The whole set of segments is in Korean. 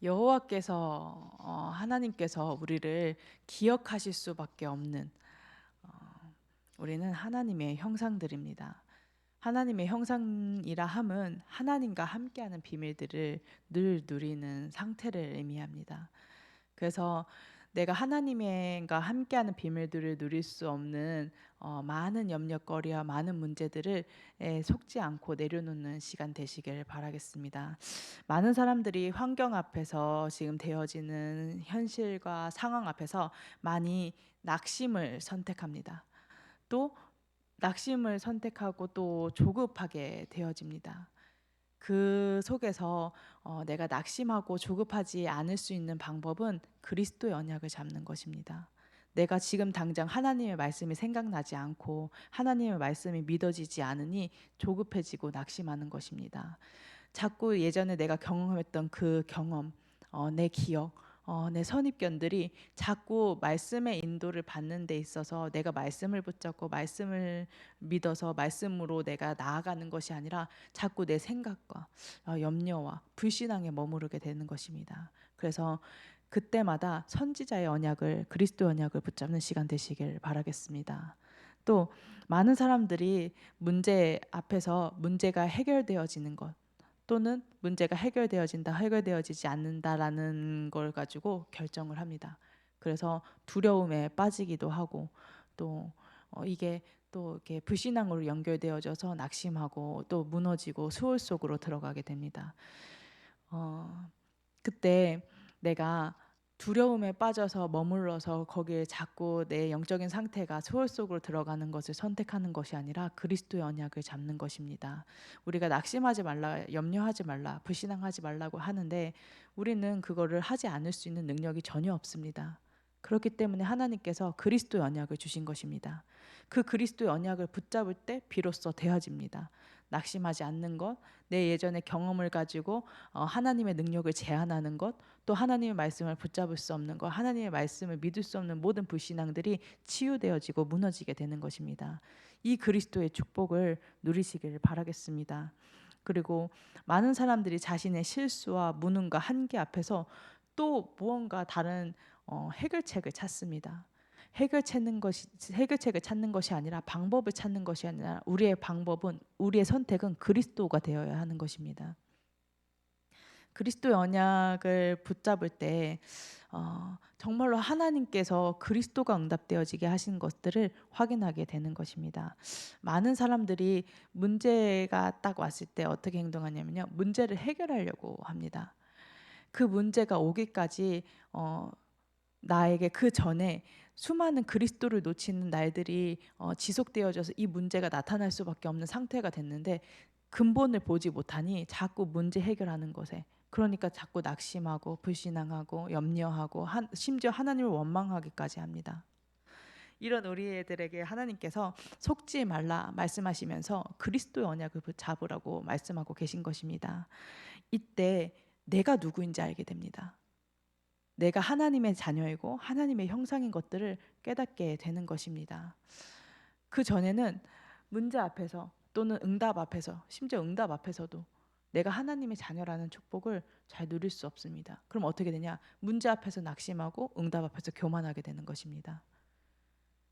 여호와께서 하나님께서 우리를 기억하실 수밖에 없는 우리는 하나님의 형상들입니다. 하나님의 형상이라 함은 하나님과 함께하는 비밀들을 늘 누리는 상태를 의미합니다. 그래서 내가 하나님과 함께하는 비밀들을 누릴 수 없는 많은 염려거리와 많은 문제들을 속지 않고 내려놓는 시간 되시길 바라겠습니다. 많은 사람들이 환경 앞에서 지금 되어지는 현실과 상황 앞에서 많이 낙심을 선택합니다. 또 낙심을 선택하고 또 조급하게 되어집니다. 그 속에서 내가 낙심하고 조급하지 않을 수 있는 방법은 그리스도의 언약을 잡는 것입니다. 내가 지금 당장 하나님의 말씀이 생각나지 않고 하나님의 말씀이 믿어지지 않으니 조급해지고 낙심하는 것입니다. 자꾸 예전에 내가 경험했던 그 경험, 내 기억, 내 선입견들이 자꾸 말씀의 인도를 받는 데 있어서 내가 말씀을 붙잡고 말씀을 믿어서 말씀으로 내가 나아가는 것이 아니라 자꾸 내 생각과 염려와 불신앙에 머무르게 되는 것입니다. 그래서 그때마다 선지자의 언약을 그리스도의 언약을 붙잡는 시간 되시길 바라겠습니다. 또 많은 사람들이 문제 앞에서 문제가 해결되어지는 것 또는 문제가 해결되어진다, 해결되어지지 않는다라는 걸 가지고 결정을 합니다. 그래서 두려움에 빠지기도 하고 또 이게 또 이렇게 불신앙으로 연결되어져서 낙심하고 또 무너지고 수월 속으로 들어가게 됩니다. 그때 내가 두려움에 빠져서 머물러서 거기에 자꾸 내 영적인 상태가 소홀 속으로 들어가는 것을 선택하는 것이 아니라 그리스도의 언약을 잡는 것입니다. 우리가 낙심하지 말라, 염려하지 말라, 불신앙하지 말라고 하는데 우리는 그거를 하지 않을 수 있는 능력이 전혀 없습니다. 그렇기 때문에 하나님께서 그리스도의 언약을 주신 것입니다. 그 그리스도의 언약을 붙잡을 때 비로소 되어집니다. 낙심하지 않는 것, 내 예전의 경험을 가지고 하나님의 능력을 제한하는 것, 또 하나님의 말씀을 붙잡을 수 없는 것, 하나님의 말씀을 믿을 수 없는 모든 불신앙들이 치유되어지고 무너지게 되는 것입니다. 이 그리스도의 축복을 누리시길 바라겠습니다. 그리고 많은 사람들이 자신의 실수와 무능과 한계 앞에서 또 무언가 다른 해결책을 찾습니다. 해결책을 찾는 것이 아니라 방법을 찾는 것이 아니라 우리의 방법은 우리의 선택은 그리스도가 되어야 하는 것입니다. 그리스도의 언약을 붙잡을 때 정말로 하나님께서 그리스도가 응답되어지게 하신 것들을 확인하게 되는 것입니다. 많은 사람들이 문제가 딱 왔을 때 어떻게 행동하냐면요, 문제를 해결하려고 합니다. 그 문제가 오기까지 나에게 그 전에 수많은 그리스도를 놓치는 날들이 지속되어져서 이 문제가 나타날 수밖에 없는 상태가 됐는데 근본을 보지 못하니 자꾸 문제 해결하는 것에, 그러니까 자꾸 낙심하고 불신앙하고 염려하고 심지어 하나님을 원망하기까지 합니다. 이런 우리들에게 하나님께서 속지 말라 말씀하시면서 그리스도의 언약을 잡으라고 말씀하고 계신 것입니다. 이때 내가 누구인지 알게 됩니다. 내가 하나님의 자녀이고 하나님의 형상인 것들을 깨닫게 되는 것입니다. 그 전에는 문제 앞에서 또는 응답 앞에서, 심지어 응답 앞에서도 내가 하나님의 자녀라는 축복을 잘 누릴 수 없습니다. 그럼 어떻게 되냐? 문제 앞에서 낙심하고 응답 앞에서 교만하게 되는 것입니다.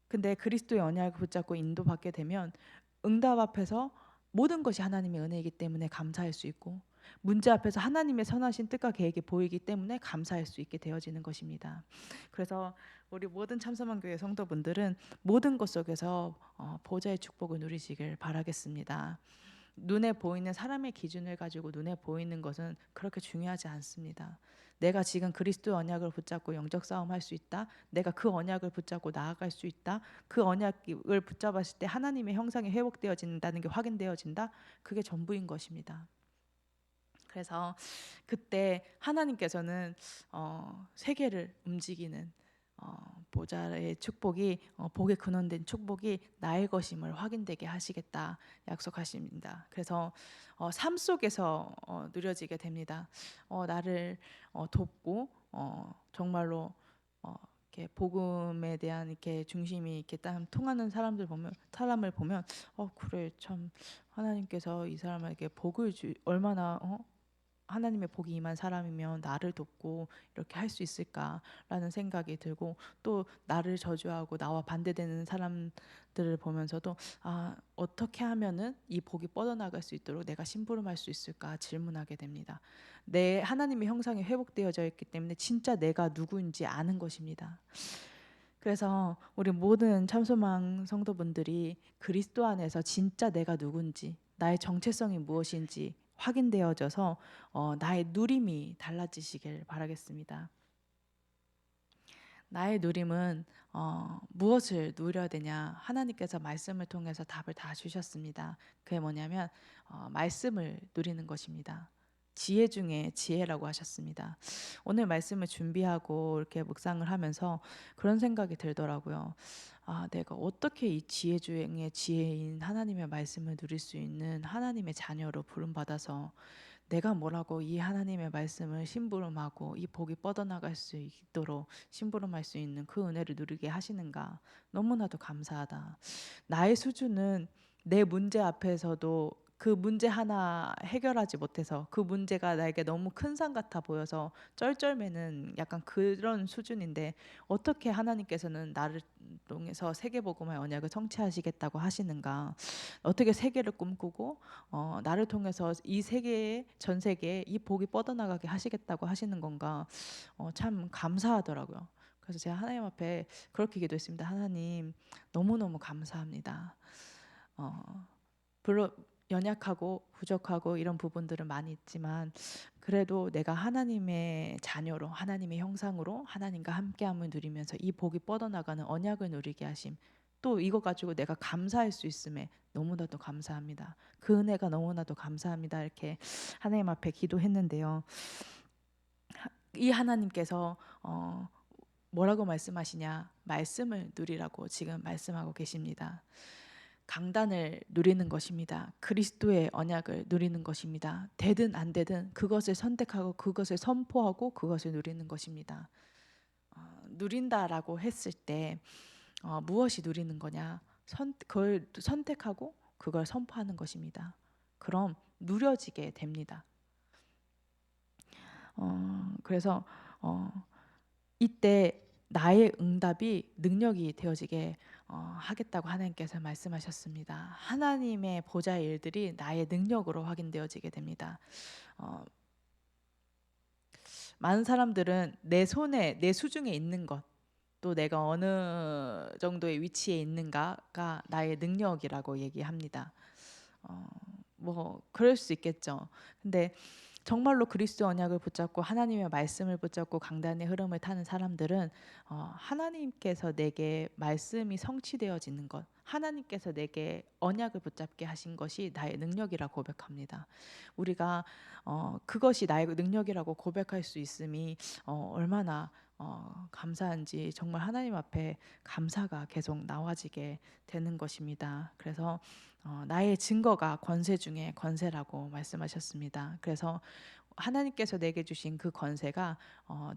근데 그리스도의 언약을 붙잡고 인도받게 되면 응답 앞에서 모든 것이 하나님의 은혜이기 때문에 감사할 수 있고, 문제 앞에서 하나님의 선하신 뜻과 계획이 보이기 때문에 감사할 수 있게 되어지는 것입니다. 그래서 우리 모든 참선한 교회 성도분들은 모든 것 속에서 보좌의 축복을 누리시길 바라겠습니다. 눈에 보이는 사람의 기준을 가지고 눈에 보이는 것은 그렇게 중요하지 않습니다. 내가 지금 그리스도의 언약을 붙잡고 영적 싸움할 수 있다. 내가 그 언약을 붙잡고 나아갈 수 있다. 그 언약을 붙잡았을 때 하나님의 형상이 회복되어진다는 게 확인되어진다. 그게 전부인 것입니다. 그래서 그때 하나님께서는 세계를 움직이는 보좌의 축복이, 복의 근원된 축복이 나의 것임을 확인되게 하시겠다 약속하십니다. 그래서 삶 속에서 누려지게 됩니다. 나를 돕고 정말로 이렇게 복음에 대한 이렇게 중심이 이렇게 딱 통하는 사람을 보면 그래 참 하나님께서 이 사람에게 복을 얼마나 하나님의 복이 임한 사람이면 나를 돕고 이렇게 할 수 있을까라는 생각이 들고, 또 나를 저주하고 나와 반대되는 사람들을 보면서도 어떻게 하면은 이 복이 뻗어나갈 수 있도록 내가 심부름할 수 있을까 질문하게 됩니다. 내 하나님의 형상이 회복되어져 있기 때문에 진짜 내가 누구인지 아는 것입니다. 그래서 우리 모든 참소망 성도분들이 그리스도 안에서 진짜 내가 누군지, 나의 정체성이 무엇인지 확인되어져서 나의 누림이 달라지시길 바라겠습니다. 나의 누림은 무엇을 누려야 되냐? 하나님께서 말씀을 통해서 답을 다 주셨습니다. 그게 뭐냐면 말씀을 누리는 것입니다. 지혜 중에 지혜라고 하셨습니다. 오늘 말씀을 준비하고 이렇게 묵상을 하면서 그런 생각이 들더라고요. 내가 어떻게 이 지혜 중에 지혜인 하나님의 말씀을 누릴 수 있는 하나님의 자녀로 부름받아서 내가 뭐라고 이 하나님의 말씀을 심부름하고 이 복이 뻗어나갈 수 있도록 심부름할 수 있는 그 은혜를 누리게 하시는가. 너무나도 감사하다. 나의 수준은 내 문제 앞에서도 그 문제 하나 해결하지 못해서 그 문제가 나에게 너무 큰 산 같아 보여서 쩔쩔매는 약간 그런 수준인데, 어떻게 하나님께서는 나를 통해서 세계복음의 언약을 성취하시겠다고 하시는가. 어떻게 세계를 꿈꾸고 나를 통해서 이 세계에, 전 세계에 이 복이 뻗어나가게 하시겠다고 하시는 건가. 참 감사하더라고요. 그래서 제가 하나님 앞에 그렇게 기도했습니다. 하나님, 너무너무 감사합니다. 물론 연약하고 부족하고 이런 부분들은 많이 있지만, 그래도 내가 하나님의 자녀로, 하나님의 형상으로 하나님과 함께함을 누리면서 이 복이 뻗어나가는 언약을 누리게 하심, 또 이거 가지고 내가 감사할 수 있음에 너무나도 감사합니다. 그 은혜가 너무나도 감사합니다. 이렇게 하나님 앞에 기도했는데요. 이 하나님께서 뭐라고 말씀하시냐? 말씀을 누리라고 지금 말씀하고 계십니다. 강단을 누리는 것입니다. 그리스도의 언약을 누리는 것입니다. 되든 안 되든 그것을 선택하고 그것을 선포하고 그것을 누리는 것입니다. 누린다라고 했을 때 무엇이 누리는 거냐? 그걸 선택하고 그걸 선포하는 것입니다. 그럼 누려지게 됩니다. 그래서 이때 나의 응답이 능력이 되어지게 하겠다고 하나님께서 말씀하셨습니다. 하나님의 보좌의 일들이 나의 능력으로 확인되어지게 됩니다. 많은 사람들은 내 손에, 내 수중에 있는 것, 또 내가 어느 정도의 위치에 있는가가 나의 능력이라고 얘기합니다. 뭐 그럴 수 있겠죠. 근데 정말로 그리스도 언약을 붙잡고 하나님의 말씀을 붙잡고 강단의 흐름을 타는 사람들은 하나님께서 내게 말씀이 성취되어지는 것, 하나님께서 내게 언약을 붙잡게 하신 것이 나의 능력이라 고백합니다. 우리가 그것이 나의 능력이라고 고백할 수 있음이 얼마나 감사한지, 정말 하나님 앞에 감사가 계속 나와지게 되는 것입니다. 그래서 나의 증거가 권세 중에 권세라고 말씀하셨습니다. 그래서 하나님께서 내게 주신 그 권세가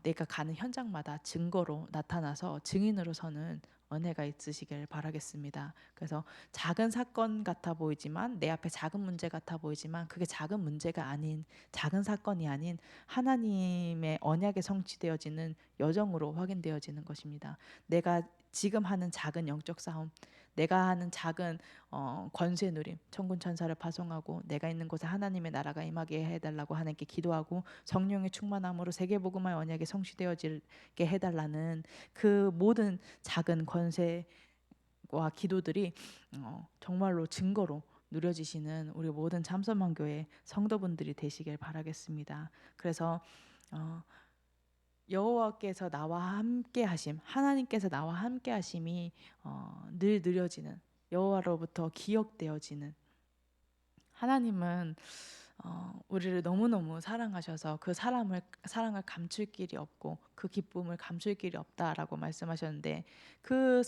내가 가는 현장마다 증거로 나타나서 증인으로 서는 은혜가 있으시길 바라겠습니다. 그래서 작은 사건 같아 보이지만, 내 앞에 작은 문제 같아 보이지만 그게 작은 문제가 아닌, 작은 사건이 아닌 하나님의 언약에 성취되어지는 여정으로 확인되어지는 것입니다. 내가 지금 하는 작은 영적 싸움, 내가 하는 작은 권세 누림, 천군 천사를 파송하고 내가 있는 곳에 하나님의 나라가 임하게 해달라고 하나님께 기도하고 성령의 충만함으로 세계복음화의 언약이 성취되어지게 해달라는 그 모든 작은 권세와 기도들이 정말로 증거로 누려지시는 우리 모든 참선만교회 성도분들이 되시길 바라겠습니다. 그래서 여호와께서 나와 함께 하심, 하나님께서 나와 함께 하심이 늘 느려지는, 여호와로부터 기억되어지는, 하나님은 우리를 너무너무 사랑하셔서 그 사랑을 감출 길이 없고 그 기쁨을 감출 길이 없다라고 말씀하셨는데, 그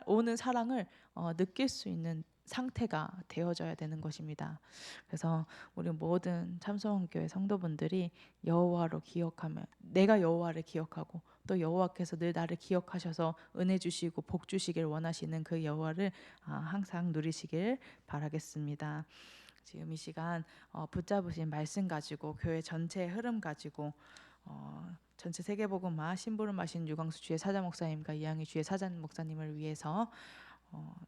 오는 사랑을 느낄 수 있는 상태가 되어져야 되는 것입니다. 그래서 우리 모든 참소원교회 성도분들이 여호와로 기억하면, 내가 여호와를 기억하고 또 여호와께서 늘 나를 기억하셔서 은혜 주시고 복 주시길 원하시는 그 여호와를 항상 누리시길 바라겠습니다. 지금 이 시간 붙잡으신 말씀 가지고 교회 전체의 흐름 가지고 전체 세계복음화 심부름 하신 유광수 주의 사자 목사님과 이양희 주의 사자 목사님을 위해서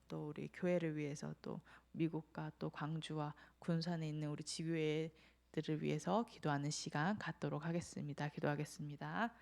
또 우리 교회를 위해서 또 미국과 또 광주와 군산에 있는 우리 지교회들을 위해서 기도하는 시간 갖도록 하겠습니다. 기도하겠습니다.